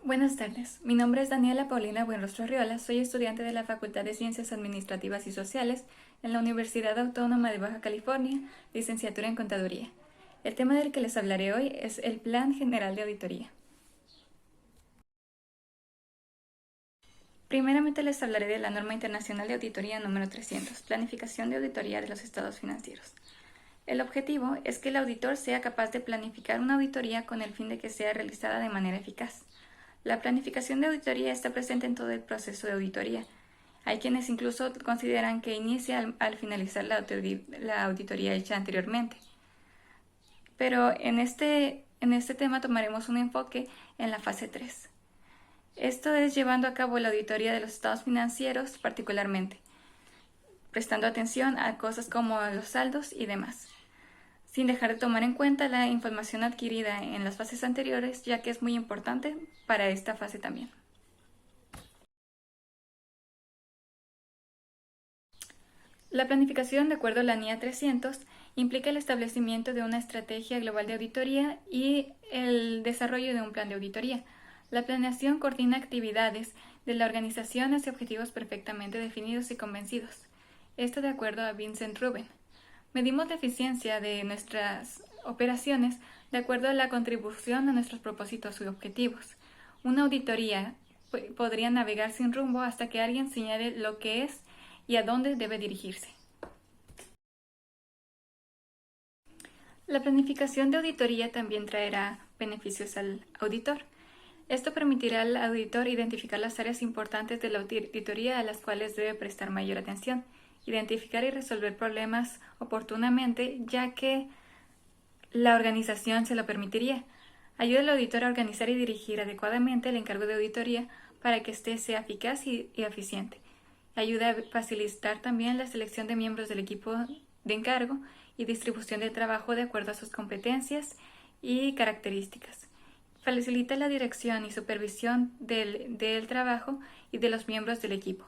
Buenas tardes, mi nombre es Daniela Paulina Buenrostro Arriola, soy estudiante de la Facultad de Ciencias Administrativas y Sociales en la Universidad Autónoma de Baja California, licenciatura en Contaduría. El tema del que les hablaré hoy es el Plan General de Auditoría. Primeramente les hablaré de la Norma Internacional de Auditoría número 300, Planificación de Auditoría de los Estados Financieros. El objetivo es que el auditor sea capaz de planificar una auditoría con el fin de que sea realizada de manera eficaz. La planificación de auditoría está presente en todo el proceso de auditoría. Hay quienes incluso consideran que inicia al finalizar la auditoría hecha anteriormente. Pero en este tema tomaremos un enfoque en la fase 3. Esto es llevando a cabo la auditoría de los estados financieros particularmente, prestando atención a cosas como los saldos y demás, sin dejar de tomar en cuenta la información adquirida en las fases anteriores, ya que es muy importante para esta fase también. La planificación, de acuerdo a la NIA 300, implica el establecimiento de una estrategia global de auditoría y el desarrollo de un plan de auditoría. La planeación coordina actividades de la organización hacia objetivos perfectamente definidos y convencidos. Esto de acuerdo a Vincent Rubin. Medimos la eficiencia de nuestras operaciones de acuerdo a la contribución a nuestros propósitos y objetivos. Una auditoría podría navegar sin rumbo hasta que alguien señale lo que es y a dónde debe dirigirse. La planificación de auditoría también traerá beneficios al auditor. Esto permitirá al auditor identificar las áreas importantes de la auditoría a las cuales debe prestar mayor atención, identificar y resolver problemas oportunamente, ya que la organización se lo permitiría. Ayuda al auditor a organizar y dirigir adecuadamente el encargo de auditoría para que éste sea eficaz y eficiente. Ayuda a facilitar también la selección de miembros del equipo de encargo y distribución de trabajo de acuerdo a sus competencias y características. Facilita la dirección y supervisión del trabajo y de los miembros del equipo.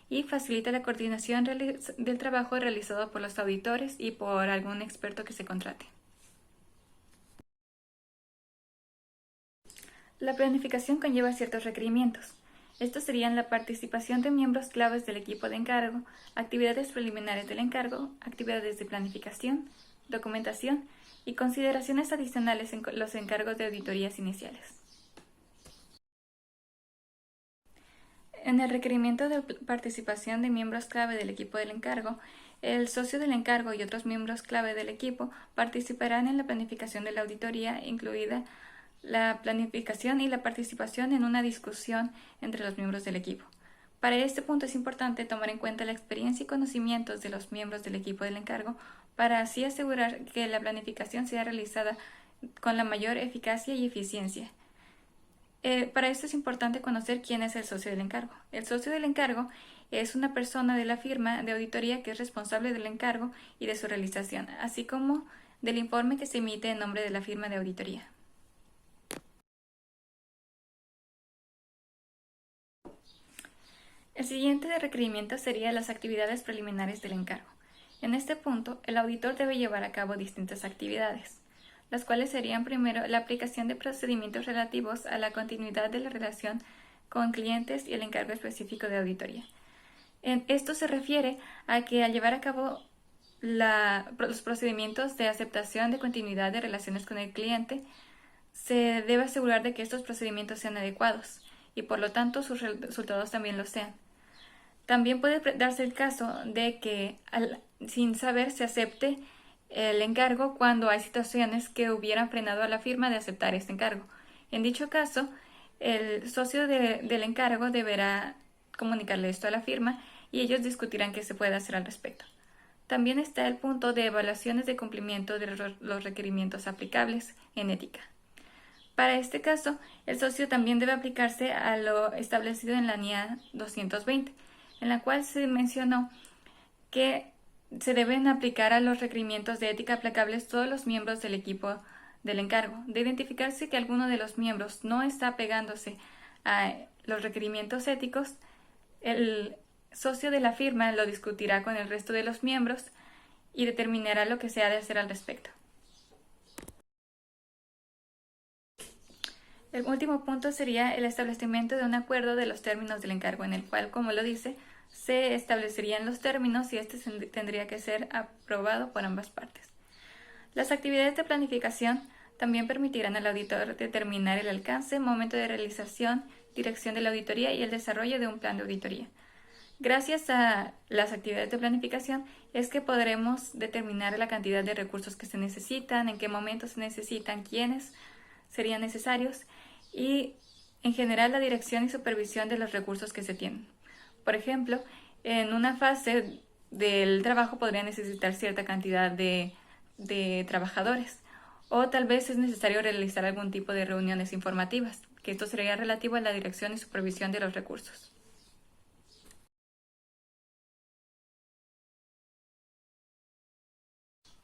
Y facilita la coordinación del trabajo realizado por los auditores y por algún experto que se contrate. La planificación conlleva ciertos requerimientos. Estos serían la participación de miembros claves del equipo de encargo, actividades preliminares del encargo, actividades de planificación, documentación y consideraciones adicionales en los encargos de auditorías iniciales. En el requerimiento de participación de miembros clave del equipo del encargo, el socio del encargo y otros miembros clave del equipo participarán en la planificación de la auditoría, incluida la planificación y la participación en una discusión entre los miembros del equipo. Para este punto es importante tomar en cuenta la experiencia y conocimientos de los miembros del equipo del encargo para así asegurar que la planificación sea realizada con la mayor eficacia y eficiencia. Para esto es importante conocer quién es el socio del encargo. El socio del encargo es una persona de la firma de auditoría que es responsable del encargo y de su realización, así como del informe que se emite en nombre de la firma de auditoría. El siguiente requerimiento sería las actividades preliminares del encargo. En este punto, el auditor debe llevar a cabo distintas actividades, las cuales serían primero la aplicación de procedimientos relativos a la continuidad de la relación con clientes y el encargo específico de auditoría. Esto se refiere a que al llevar a cabo los procedimientos de aceptación de continuidad de relaciones con el cliente, se debe asegurar de que estos procedimientos sean adecuados y por lo tanto sus resultados también lo sean. También puede darse el caso de que sin saber se acepte el encargo cuando hay situaciones que hubieran frenado a la firma de aceptar este encargo. En dicho caso, el socio del encargo deberá comunicarle esto a la firma y ellos discutirán qué se puede hacer al respecto. También está el punto de evaluaciones de cumplimiento de los requerimientos aplicables en ética. Para este caso, el socio también debe aplicarse a lo establecido en la NIA 220, en la cual se mencionó que se deben aplicar a los requerimientos de ética aplicables todos los miembros del equipo del encargo. De identificarse que alguno de los miembros no está apegándose a los requerimientos éticos, el socio de la firma lo discutirá con el resto de los miembros y determinará lo que se ha de hacer al respecto. El último punto sería el establecimiento de un acuerdo de los términos del encargo, en el cual, como lo dice, se establecerían los términos y este tendría que ser aprobado por ambas partes. Las actividades de planificación también permitirán al auditor determinar el alcance, momento de realización, dirección de la auditoría y el desarrollo de un plan de auditoría. Gracias a las actividades de planificación es que podremos determinar la cantidad de recursos que se necesitan, en qué momentos se necesitan, quiénes serían necesarios y, en general, la dirección y supervisión de los recursos que se tienen. Por ejemplo, en una fase del trabajo podría necesitar cierta cantidad de trabajadores, o tal vez es necesario realizar algún tipo de reuniones informativas, que esto sería relativo a la dirección y supervisión de los recursos.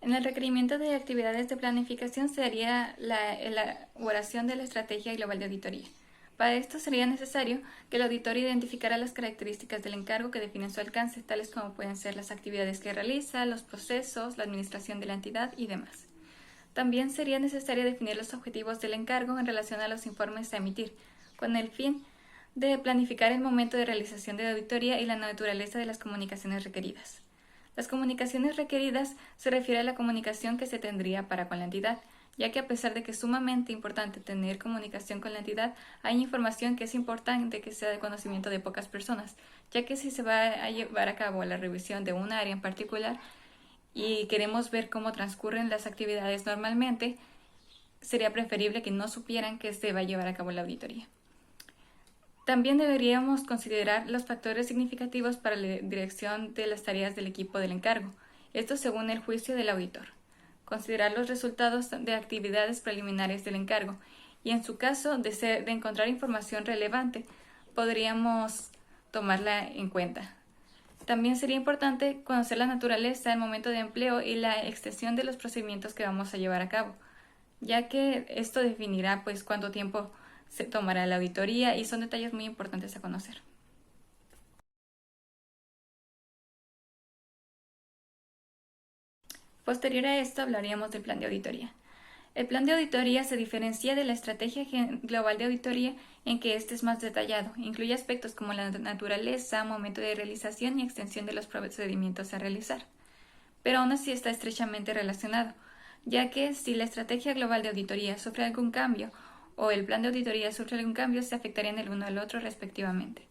En el requerimiento de actividades de planificación sería la elaboración de la estrategia global de auditoría. Para esto sería necesario que el auditor identificara las características del encargo que definen su alcance, tales como pueden ser las actividades que realiza, los procesos, la administración de la entidad y demás. También sería necesario definir los objetivos del encargo en relación a los informes a emitir, con el fin de planificar el momento de realización de la auditoría y la naturaleza de las comunicaciones requeridas. Las comunicaciones requeridas se refiere a la comunicación que se tendría para con la entidad, ya que a pesar de que es sumamente importante tener comunicación con la entidad, hay información que es importante que sea de conocimiento de pocas personas, ya que si se va a llevar a cabo la revisión de un área en particular y queremos ver cómo transcurren las actividades normalmente, sería preferible que no supieran que se va a llevar a cabo la auditoría. También deberíamos considerar los factores significativos para la dirección de las tareas del equipo del encargo, esto según el juicio del auditor. Considerar los resultados de actividades preliminares del encargo y, en su caso de encontrar información relevante, podríamos tomarla en cuenta. También sería importante conocer la naturaleza, el momento de empleo y la extensión de los procedimientos que vamos a llevar a cabo, ya que esto definirá pues cuánto tiempo se tomará la auditoría y son detalles muy importantes a conocer. Posterior a esto hablaríamos del plan de auditoría. El plan de auditoría se diferencia de la estrategia global de auditoría en que este es más detallado. Incluye aspectos como la naturaleza, momento de realización y extensión de los procedimientos a realizar. Pero aún así está estrechamente relacionado, ya que si la estrategia global de auditoría sufre algún cambio o el plan de auditoría sufre algún cambio, se afectarían el uno al otro respectivamente.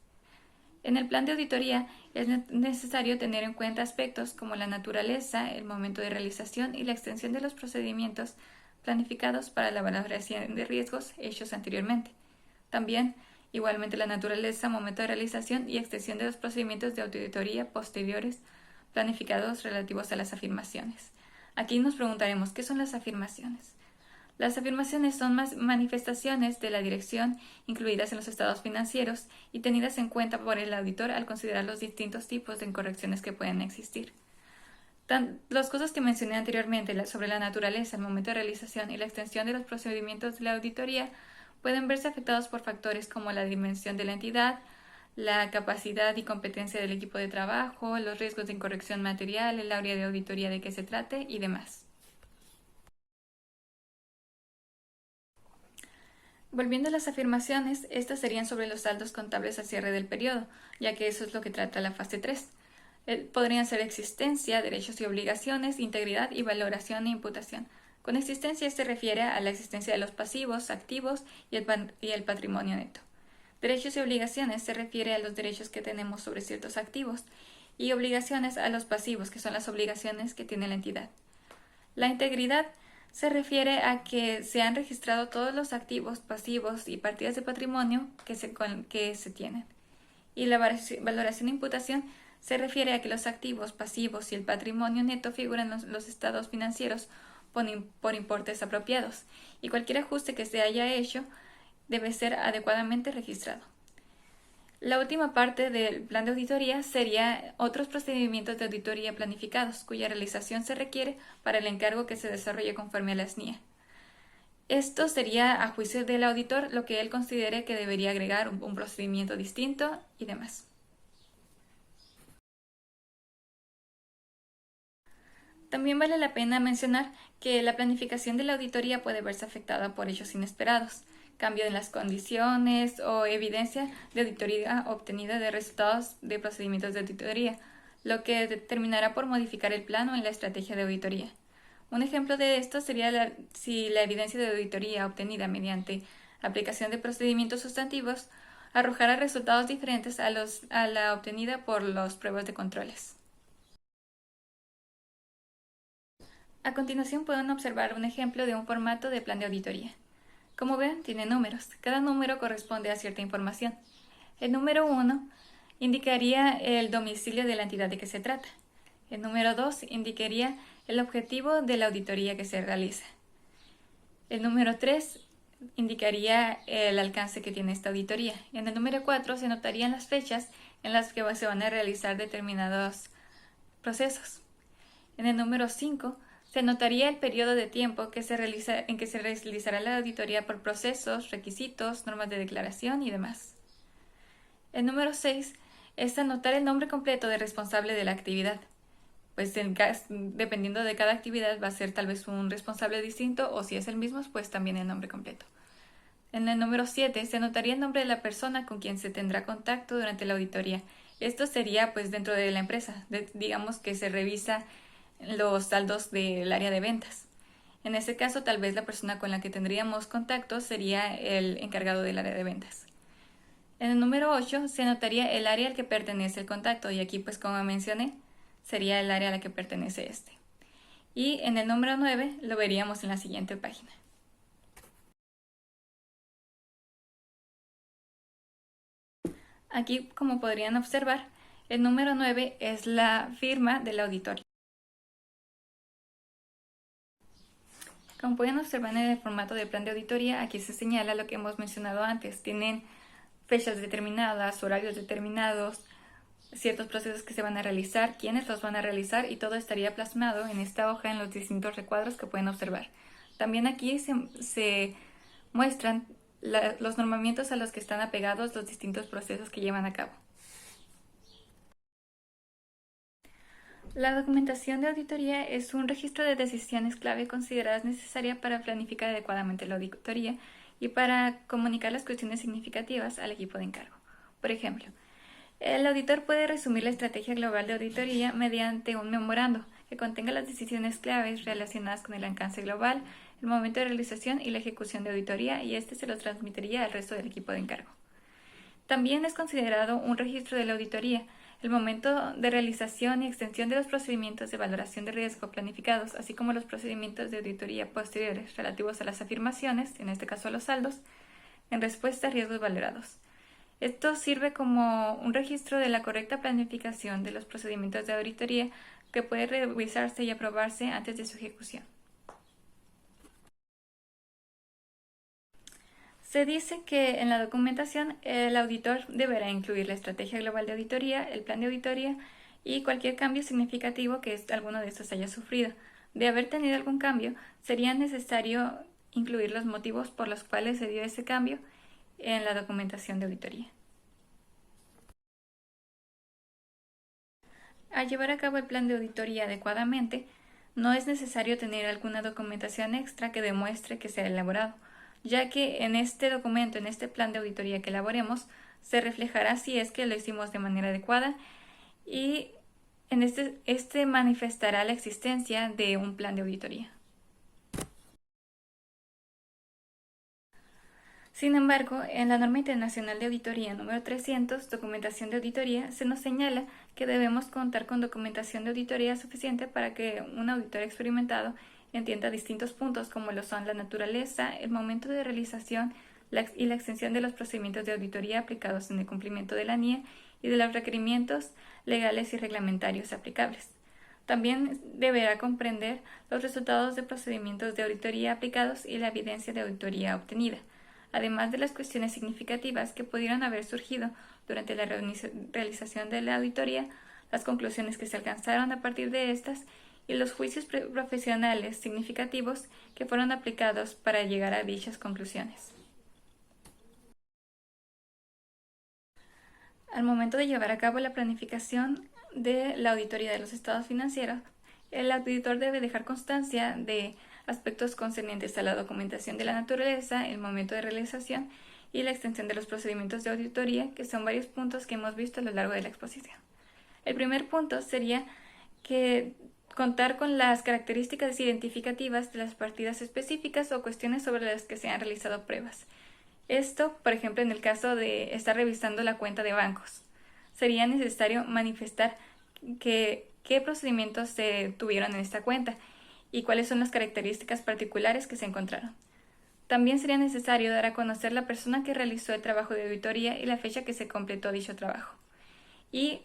En el plan de auditoría es necesario tener en cuenta aspectos como la naturaleza, el momento de realización y la extensión de los procedimientos planificados para la valoración de riesgos hechos anteriormente. También, igualmente, la naturaleza, momento de realización y extensión de los procedimientos de auditoría posteriores planificados relativos a las afirmaciones. Aquí nos preguntaremos, ¿qué son las afirmaciones? Las afirmaciones son manifestaciones de la dirección incluidas en los estados financieros y tenidas en cuenta por el auditor al considerar los distintos tipos de incorrecciones que pueden existir. Las cosas que mencioné anteriormente sobre la naturaleza, el momento de realización y la extensión de los procedimientos de la auditoría pueden verse afectados por factores como la dimensión de la entidad, la capacidad y competencia del equipo de trabajo, los riesgos de incorrección material, el área de auditoría de que se trate y demás. Volviendo a las afirmaciones, estas serían sobre los saldos contables al cierre del periodo, ya que eso es lo que trata la fase 3. Podrían ser existencia, derechos y obligaciones, integridad y valoración e imputación. Con existencia se refiere a la existencia de los pasivos, activos y el patrimonio neto. Derechos y obligaciones se refiere a los derechos que tenemos sobre ciertos activos y obligaciones a los pasivos, que son las obligaciones que tiene la entidad. La integridad se refiere a que se han registrado todos los activos, pasivos y partidas de patrimonio que se tienen. Y la valoración e imputación se refiere a que los activos, pasivos y el patrimonio neto figuran en los estados financieros por importes apropiados, y cualquier ajuste que se haya hecho debe ser adecuadamente registrado. La última parte del plan de auditoría sería otros procedimientos de auditoría planificados, cuya realización se requiere para el encargo que se desarrolle conforme a la SNIA. Esto sería, a juicio del auditor, lo que él considere que debería agregar un procedimiento distinto y demás. También vale la pena mencionar que la planificación de la auditoría puede verse afectada por hechos inesperados. cambio en las condiciones o evidencia de auditoría obtenida de resultados de procedimientos de auditoría, lo que determinará por modificar el plan o en la estrategia de auditoría. Un ejemplo de esto sería si la evidencia de auditoría obtenida mediante aplicación de procedimientos sustantivos arrojara resultados diferentes a la obtenida por las pruebas de controles. A continuación pueden observar un ejemplo de un formato de plan de auditoría. Como ven, tiene números. Cada número corresponde a cierta información. El número 1 indicaría el domicilio de la entidad de que se trata. El número 2 indicaría el objetivo de la auditoría que se realiza. El número 3 indicaría el alcance que tiene esta auditoría. En el número 4 se notarían las fechas en las que se van a realizar determinados procesos. En el número 5 se notaría el periodo de tiempo en que se realizará la auditoría por procesos, requisitos, normas de declaración y demás. El número 6 es anotar el nombre completo del responsable de la actividad. Pues dependiendo de cada actividad va a ser tal vez un responsable distinto o si es el mismo, pues también el nombre completo. En el número 7 se anotaría el nombre de la persona con quien se tendrá contacto durante la auditoría. Esto sería pues dentro de la empresa, digamos que se revisa los saldos del área de ventas. En ese caso, tal vez la persona con la que tendríamos contacto sería el encargado del área de ventas. En el número 8 se anotaría el área al que pertenece el contacto y aquí pues como mencioné, sería el área a la que pertenece este. Y en el número 9 lo veríamos en la siguiente página. Aquí, como podrían observar, el número 9 es la firma del auditor. Como pueden observar en el formato de plan de auditoría, aquí se señala lo que hemos mencionado antes. Tienen fechas determinadas, horarios determinados, ciertos procesos que se van a realizar, quiénes los van a realizar y todo estaría plasmado en esta hoja en los distintos recuadros que pueden observar. También aquí se muestran los normamientos a los que están apegados los distintos procesos que llevan a cabo. La documentación de auditoría es un registro de decisiones clave consideradas necesarias para planificar adecuadamente la auditoría y para comunicar las cuestiones significativas al equipo de encargo. Por ejemplo, el auditor puede resumir la estrategia global de auditoría mediante un memorando que contenga las decisiones claves relacionadas con el alcance global, el momento de realización y la ejecución de auditoría, y este se lo transmitiría al resto del equipo de encargo. También es considerado un registro de la auditoría el momento de realización y extensión de los procedimientos de valoración de riesgo planificados, así como los procedimientos de auditoría posteriores relativos a las afirmaciones, en este caso a los saldos, en respuesta a riesgos valorados. Esto sirve como un registro de la correcta planificación de los procedimientos de auditoría que puede revisarse y aprobarse antes de su ejecución. Se dice que en la documentación el auditor deberá incluir la estrategia global de auditoría, el plan de auditoría y cualquier cambio significativo que alguno de estos haya sufrido. De haber tenido algún cambio, sería necesario incluir los motivos por los cuales se dio ese cambio en la documentación de auditoría. Al llevar a cabo el plan de auditoría adecuadamente, no es necesario tener alguna documentación extra que demuestre que se ha elaborado, ya que en este documento, en este plan de auditoría que elaboremos, se reflejará si es que lo hicimos de manera adecuada y en este manifestará la existencia de un plan de auditoría. Sin embargo, en la norma internacional de auditoría número 300, documentación de auditoría, se nos señala que debemos contar con documentación de auditoría suficiente para que un auditor experimentado entienda distintos puntos como lo son la naturaleza, el momento de realización y la extensión de los procedimientos de auditoría aplicados en el cumplimiento de la NIE y de los requerimientos legales y reglamentarios aplicables. También deberá comprender los resultados de procedimientos de auditoría aplicados y la evidencia de auditoría obtenida, además de las cuestiones significativas que pudieron haber surgido durante la realización de la auditoría, las conclusiones que se alcanzaron a partir de estas y los juicios profesionales significativos que fueron aplicados para llegar a dichas conclusiones. Al momento de llevar a cabo la planificación de la auditoría de los estados financieros, el auditor debe dejar constancia de aspectos concernientes a la documentación de la naturaleza, el momento de realización y la extensión de los procedimientos de auditoría, que son varios puntos que hemos visto a lo largo de la exposición. El primer punto sería que contar con las características identificativas de las partidas específicas o cuestiones sobre las que se han realizado pruebas. Esto, por ejemplo, en el caso de estar revisando la cuenta de bancos, sería necesario manifestar qué procedimientos se tuvieron en esta cuenta y cuáles son las características particulares que se encontraron. También sería necesario dar a conocer la persona que realizó el trabajo de auditoría y la fecha que se completó dicho trabajo. Y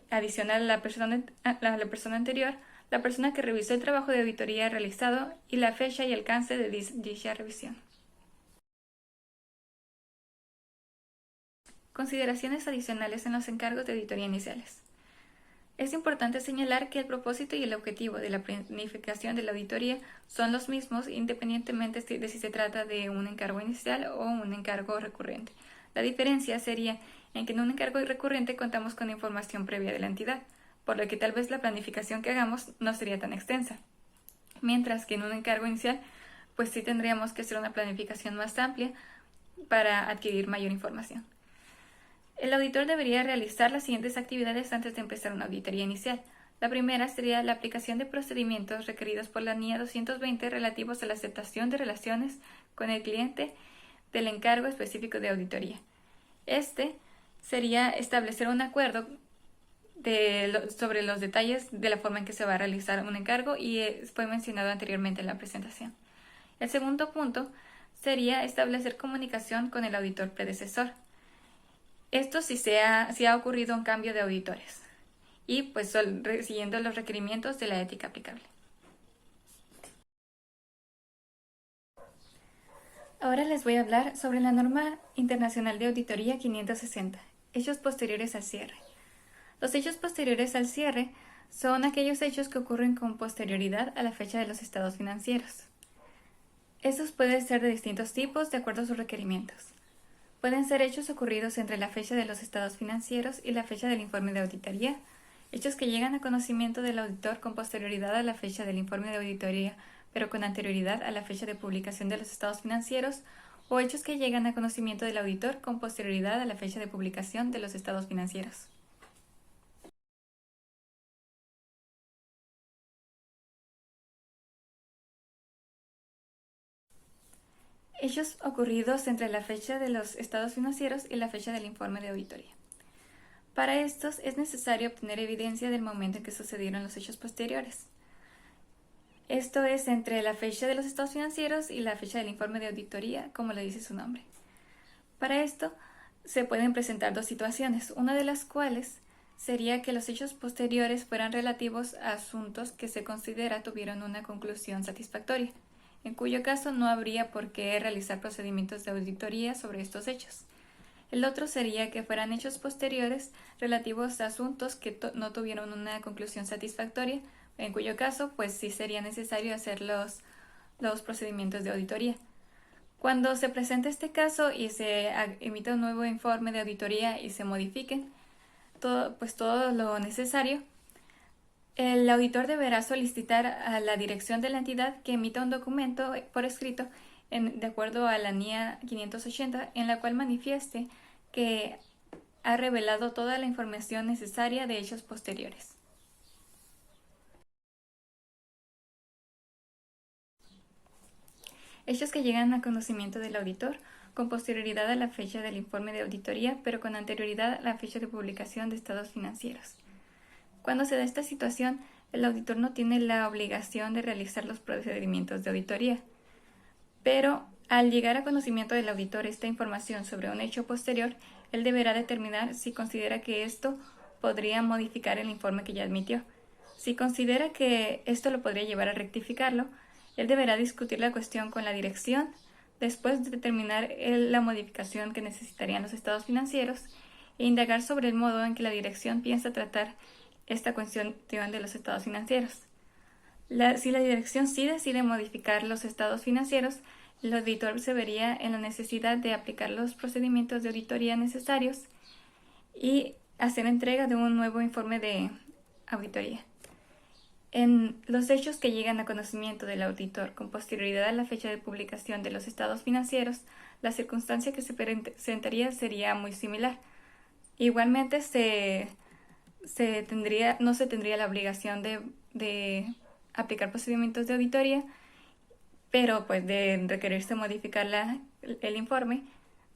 adicional a la persona anterior, la persona que revisó el trabajo de auditoría realizado y la fecha y alcance de dicha revisión. Consideraciones adicionales en los encargos de auditoría iniciales. Es importante señalar que el propósito y el objetivo de la planificación de la auditoría son los mismos independientemente de si se trata de un encargo inicial o un encargo recurrente. La diferencia sería en que en un encargo recurrente contamos con información previa de la entidad, por lo que tal vez la planificación que hagamos no sería tan extensa. Mientras que en un encargo inicial, pues sí tendríamos que hacer una planificación más amplia para adquirir mayor información. El auditor debería realizar las siguientes actividades antes de empezar una auditoría inicial. La primera sería la aplicación de procedimientos requeridos por la NIA 220 relativos a la aceptación de relaciones con el cliente del encargo específico de auditoría. Este sería establecer un acuerdo sobre los detalles de la forma en que se va a realizar un encargo y fue mencionado anteriormente en la presentación. El segundo punto sería establecer comunicación con el auditor predecesor. Esto si ha ocurrido un cambio de auditores y pues siguiendo los requerimientos de la ética aplicable. Ahora les voy a hablar sobre la norma internacional de auditoría 560, hechos posteriores al cierre. Los hechos posteriores al cierre son aquellos hechos que ocurren con posterioridad a la fecha de los estados financieros. Estos pueden ser de distintos tipos de acuerdo a sus requerimientos. Pueden ser hechos ocurridos entre la fecha de los estados financieros y la fecha del informe de auditoría, hechos que llegan a conocimiento del auditor con posterioridad a la fecha del informe de auditoría, pero con anterioridad a la fecha de publicación de los estados financieros, o hechos que llegan a conocimiento del auditor con posterioridad a la fecha de publicación de los estados financieros. Hechos ocurridos entre la fecha de los estados financieros y la fecha del informe de auditoría. Para estos es necesario obtener evidencia del momento en que sucedieron los hechos posteriores. Esto es entre la fecha de los estados financieros y la fecha del informe de auditoría, como le dice su nombre. Para esto se pueden presentar dos situaciones, una de las cuales sería que los hechos posteriores fueran relativos a asuntos que se considera tuvieron una conclusión satisfactoria, en cuyo caso no habría por qué realizar procedimientos de auditoría sobre estos hechos. El otro sería que fueran hechos posteriores relativos a asuntos que no tuvieron una conclusión satisfactoria, en cuyo caso pues sí sería necesario hacer los procedimientos de auditoría. Cuando se presente este caso y se emita un nuevo informe de auditoría y se modifiquen todo lo necesario, el auditor deberá solicitar a la dirección de la entidad que emita un documento por escrito de acuerdo a la NIA 580, en la cual manifieste que ha revelado toda la información necesaria de hechos posteriores. Hechos que llegan a conocimiento del auditor con posterioridad a la fecha del informe de auditoría, pero con anterioridad a la fecha de publicación de estados financieros. Cuando se da esta situación, el auditor no tiene la obligación de realizar los procedimientos de auditoría, pero al llegar a conocimiento del auditor esta información sobre un hecho posterior, él deberá determinar si considera que esto podría modificar el informe que ya admitió. Si considera que esto lo podría llevar a rectificarlo, él deberá discutir la cuestión con la dirección, después de determinar la modificación que necesitarían los estados financieros e indagar sobre el modo en que la dirección piensa tratar esta cuestión de los estados financieros. Si la dirección sí decide modificar los estados financieros, el auditor se vería en la necesidad de aplicar los procedimientos de auditoría necesarios y hacer entrega de un nuevo informe de auditoría. En los hechos que llegan a conocimiento del auditor con posterioridad a la fecha de publicación de los estados financieros, la circunstancia que se presentaría sería muy similar. Igualmente no se tendría la obligación de aplicar procedimientos de auditoría, pero pues de requerirse modificar el informe,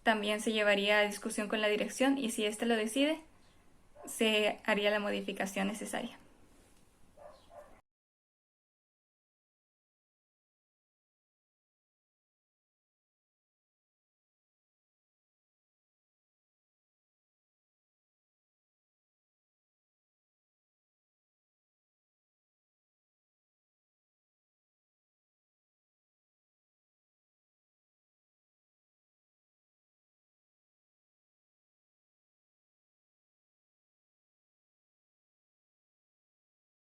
también se llevaría a discusión con la dirección y si éste lo decide, se haría la modificación necesaria.